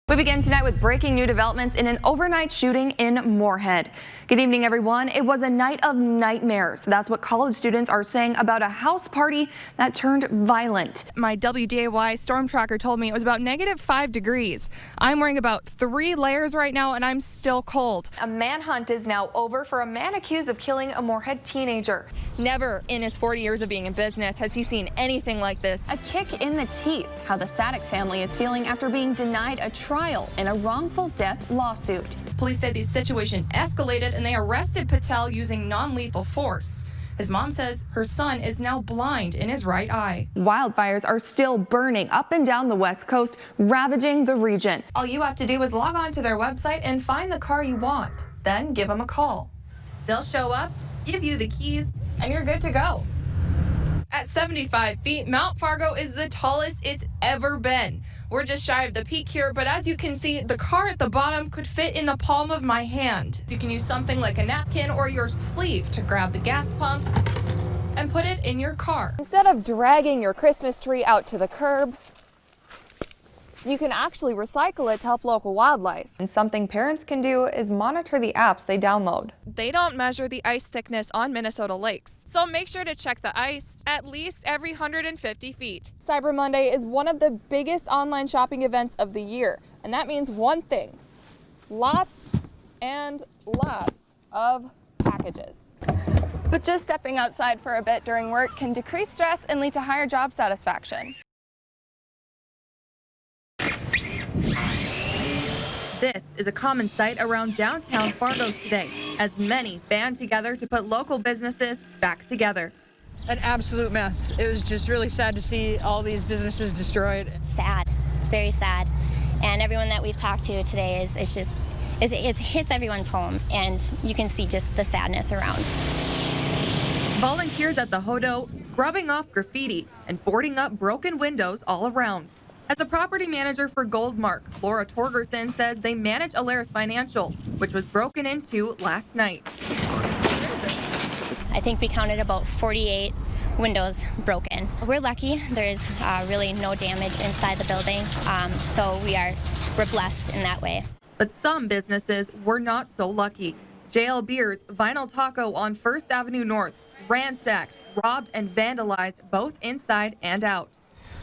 We begin tonight with breaking new developments in an overnight shooting in Moorhead. Good evening, everyone. It was a night of nightmares. That's what college students are saying about a house party that turned violent. My WDAY storm tracker told me it was about -5 degrees. I'm wearing about 3 layers right now, and I'm still cold. A manhunt is now over for a man accused of killing a Moorhead teenager. Never in his 40 years of being in business has he seen anything like this. A kick in the teeth. How the Sadek family is feeling after being denied a trial in a wrongful death lawsuit. Police say the situation escalated and they arrested Patel using non-lethal force. His mom says her son is now blind in his right eye. Wildfires are still burning up and down the West Coast, ravaging the region. All you have to do is log on to their website and find the car you want. Then give them a call. They'll show up, give you the keys, and you're good to go. At 75 feet, Mount Fargo is the tallest it's ever been. We're just shy of the peak here, but as you can see, the car at the bottom could fit in the palm of my hand. You can use something like a napkin or your sleeve to grab the gas pump and put it in your car. Instead of dragging your Christmas tree out to the curb, you can actually recycle it to help local wildlife. And something parents can do is monitor the apps they download. They don't measure the ice thickness on Minnesota lakes, so make sure to check the ice at least every 150 feet. Cyber Monday is one of the biggest online shopping events of the year, and that means one thing: lots and lots of packages. But just stepping outside for a bit during work can decrease stress and lead to higher job satisfaction. This is a common sight around downtown Fargo today, as many band together to put local businesses back together. An absolute mess. It was just really sad to see all these businesses destroyed. Sad. It's very sad. And everyone that we've talked to today it hits everyone's home, and you can see just the sadness around. Volunteers at the Hodo scrubbing off graffiti and boarding up broken windows all around. As a property manager for Goldmark, Laura Torgerson says they manage Alyssa Financial, which was broken into last night. I think we counted about 48 windows broken. We're lucky. There's really no damage inside the building, so we're blessed in that way. But some businesses were not so lucky. JL Beer's Vinyl Taco on 1st Avenue North ransacked, robbed, and vandalized both inside and out.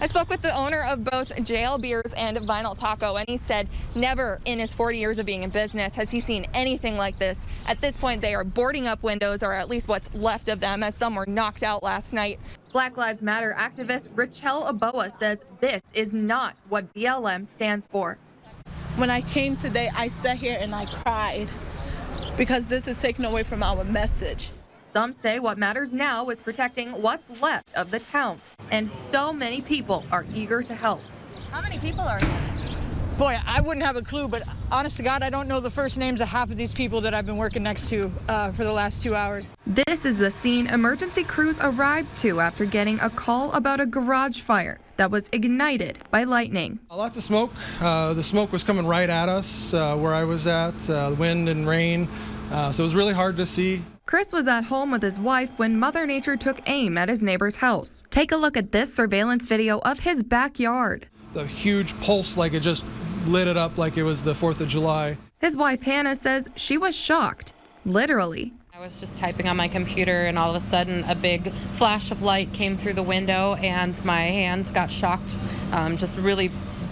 I spoke with the owner of both JL Beers and Vinyl Taco, and he said never in his 40 years of being in business has he seen anything like this. At this point, they are boarding up windows, or at least what's left of them, as some were knocked out last night. Black Lives Matter activist Rachel Aboa says this is not what BLM stands for. When I came today, I sat here and I cried because this is taken away from our message. Some say what matters now is protecting what's left of the town, and so many people are eager to help. How many people are there? Boy, I wouldn't have a clue, but honest to God, I don't know the first names of half of these people that I've been working next to for the last 2 hours. This is the scene emergency crews arrived to after getting a call about a garage fire that was ignited by lightning. Lots of smoke. The smoke was coming right at us where I was at, wind and rain, so it was really hard to see. Chris was at home with his wife when Mother Nature took aim at his neighbor's house. Take a look at this surveillance video of his backyard. The huge pulse, like it just lit it up like it was the 4th of July. His wife Hannah says she was shocked, literally. I was just typing on my computer and all of a sudden a big flash of light came through the window and my hands got shocked, just really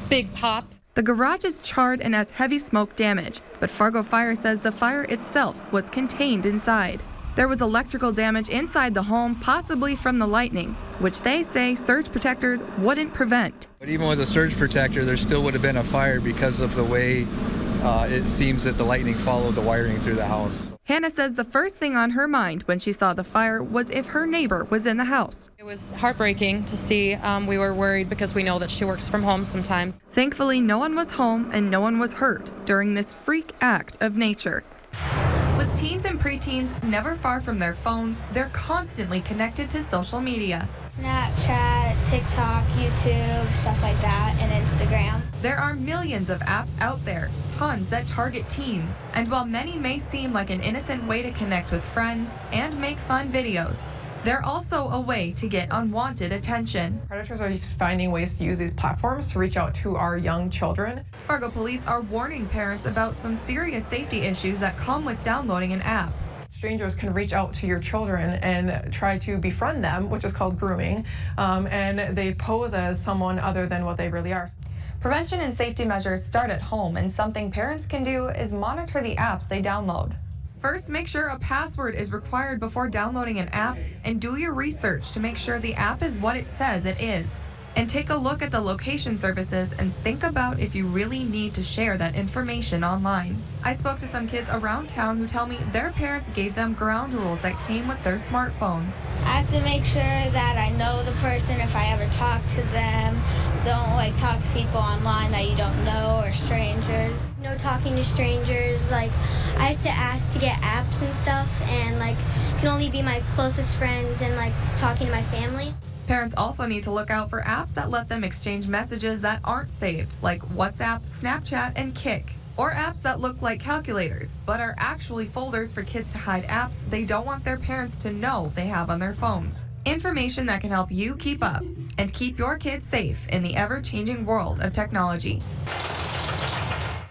big pop. The garage is charred and has heavy smoke damage, but Fargo Fire says the fire itself was contained inside. There was electrical damage inside the home, possibly from the lightning, which they say surge protectors wouldn't prevent. But even with a surge protector, there still would have been a fire because of the way it seems that the lightning followed the wiring through the house. Hannah says the first thing on her mind when she saw the fire was if her neighbor was in the house. It was heartbreaking to see. We were worried because we know that she works from home sometimes. Thankfully, no one was home and no one was hurt during this freak act of nature. With teens and preteens never far from their phones, they're constantly connected to social media. Snapchat, TikTok, YouTube, stuff like that, and Instagram. There are millions of apps out there, tons that target teens. And while many may seem like an innocent way to connect with friends and make fun videos, They're also a way to get unwanted attention. Predators are finding ways to use these platforms to reach out to our young children. Fargo police are warning parents about some serious safety issues that come with downloading an app. Strangers can reach out to your children and try to befriend them, which is called grooming, and they pose as someone other than what they really are. Prevention and safety measures start at home, and something parents can do is monitor the apps they download. First, make sure a password is required before downloading an app, and do your research to make sure the app is what it says it is. And take a look at the location services and think about if you really need to share that information online. I spoke to some kids around town who tell me their parents gave them ground rules that came with their smartphones. I have to make sure that I know the person if I ever talk to them. Don't talk to people online that you don't know or strangers. No talking to strangers. I have to ask to get apps and stuff, and can only be my closest friends and talking to my family. Parents also need to look out for apps that let them exchange messages that aren't saved, like WhatsApp, Snapchat, and Kik. Or apps that look like calculators, but are actually folders for kids to hide apps they don't want their parents to know they have on their phones. Information that can help you keep up and keep your kids safe in the ever-changing world of technology.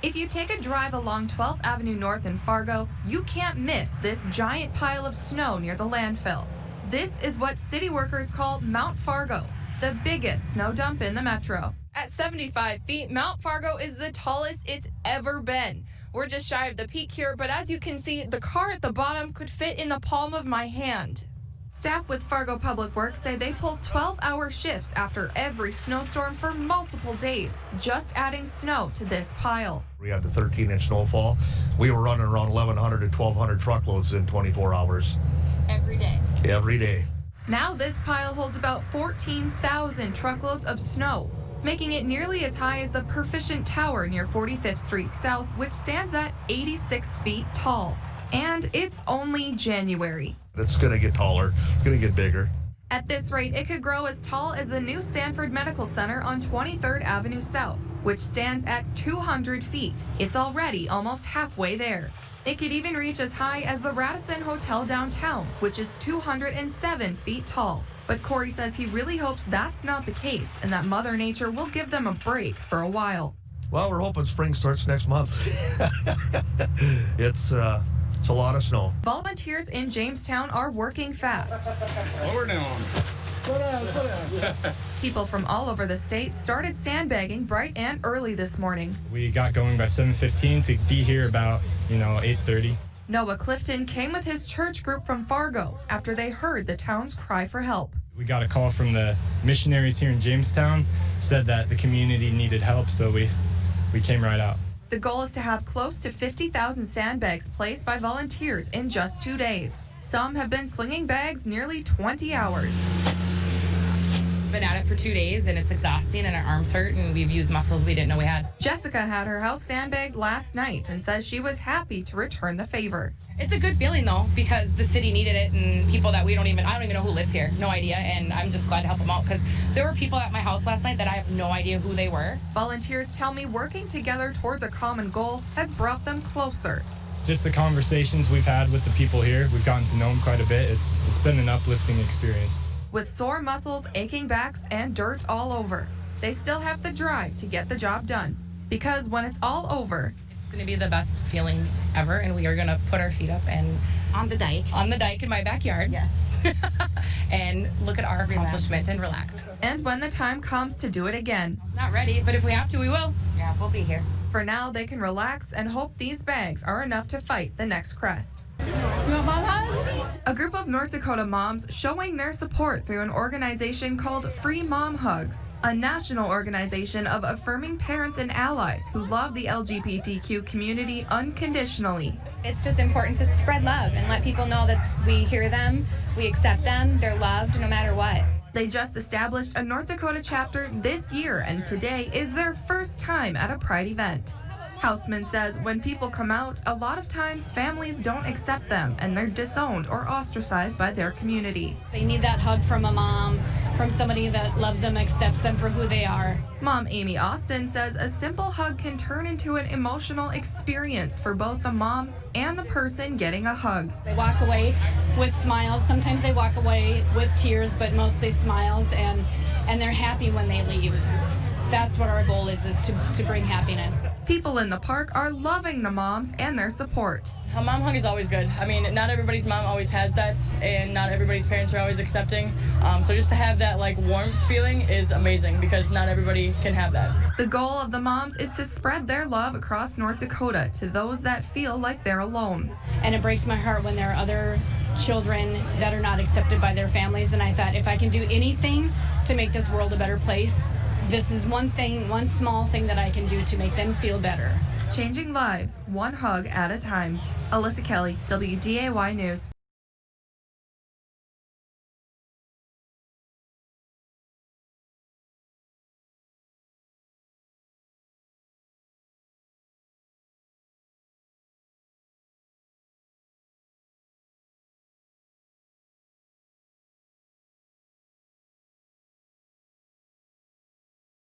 If you take a drive along 12th Avenue North in Fargo, you can't miss this giant pile of snow near the landfill. This is what city workers call Mount Fargo, the biggest snow dump in the metro. At 75 feet, Mount Fargo is the tallest it's ever been. We're just shy of the peak here, but as you can see, the car at the bottom could fit in the palm of my hand. Staff with Fargo Public Works say they pulled 12-hour shifts after every snowstorm for multiple days, just adding snow to this pile. We had the 13-inch snowfall. We were running around 1,100 to 1,200 truckloads in 24 hours. Every day. Every day. Now this pile holds about 14,000 truckloads of snow, making it nearly as high as the Proficient Tower near 45th Street South, which stands at 86 feet tall. And it's only January. It's going to get taller. It's going to get bigger. At this rate, it could grow as tall as the new Sanford Medical Center on 23rd Avenue South, which stands at 200 feet. It's already almost halfway there. It could even reach as high as the Radisson Hotel downtown, which is 207 feet tall. But Corey says he really hopes that's not the case and that Mother Nature will give them a break for a while. Well, we're hoping spring starts next month. It's a lot of snow. Volunteers in Jamestown are working fast. Lower down. People from all over the state started sandbagging bright and early this morning. We got going by 7:15 to be here about 8:30. Noah Clifton came with his church group from Fargo after they heard the town's cry for help. We got a call from the missionaries here in Jamestown, said that the community needed help, so we came right out. The goal is to have close to 50,000 sandbags placed by volunteers in just 2 days. Some have been slinging bags nearly 20 hours. Been at it for 2 days and it's exhausting and our arms hurt and we've used muscles we didn't know we had. Jessica had her house sandbagged last night and says she was happy to return the favor. It's a good feeling though, because the city needed it and people that I don't even know who lives here, no idea, and I'm just glad to help them out because there were people at my house last night that I have no idea who they were. Volunteers tell me working together towards a common goal has brought them closer. Just the conversations we've had with the people here, we've gotten to know them quite a bit. It's been an uplifting experience. With sore muscles, aching backs, and dirt all over, they still have the drive to get the job done. Because when it's all over, it's going to be the best feeling ever, and we are going to put our feet up and on the dike in my backyard. Yes. And look at our accomplishment and relax. And when the time comes to do it again. Not ready, but if we have to, we will. Yeah, we'll be here. For now, they can relax and hope these bags are enough to fight the next crest. A group of North Dakota moms showing their support through an organization called Free Mom Hugs, a national organization of affirming parents and allies who love the LGBTQ community unconditionally. It's just important to spread love and let people know that we hear them, we accept them, they're loved no matter what. They just established a North Dakota chapter this year, and today is their first time at a Pride event. Houseman says when people come out, a lot of times families don't accept them and they're disowned or ostracized by their community. They need that hug from a mom. from somebody that loves them, accepts them for who they are. Mom Amy Austin says a simple hug can turn into an emotional experience for both the mom and the person getting a hug. They walk away with smiles. Sometimes they walk away with tears, but mostly smiles, and they're happy when they leave. That's what our goal is to bring happiness. People in the park are loving the moms and their support. A mom hug is always good. I mean, not everybody's mom always has that, and not everybody's parents are always accepting. So just to have that like warm feeling is amazing because not everybody can have that. The goal of the moms is to spread their love across North Dakota to those that feel like they're alone. And it breaks my heart when there are other children that are not accepted by their families, and I thought if I can do anything to make this world a better place, this is one small thing that I can do to make them feel better. Changing lives, one hug at a time. Alyssa Kelly, WDAY News.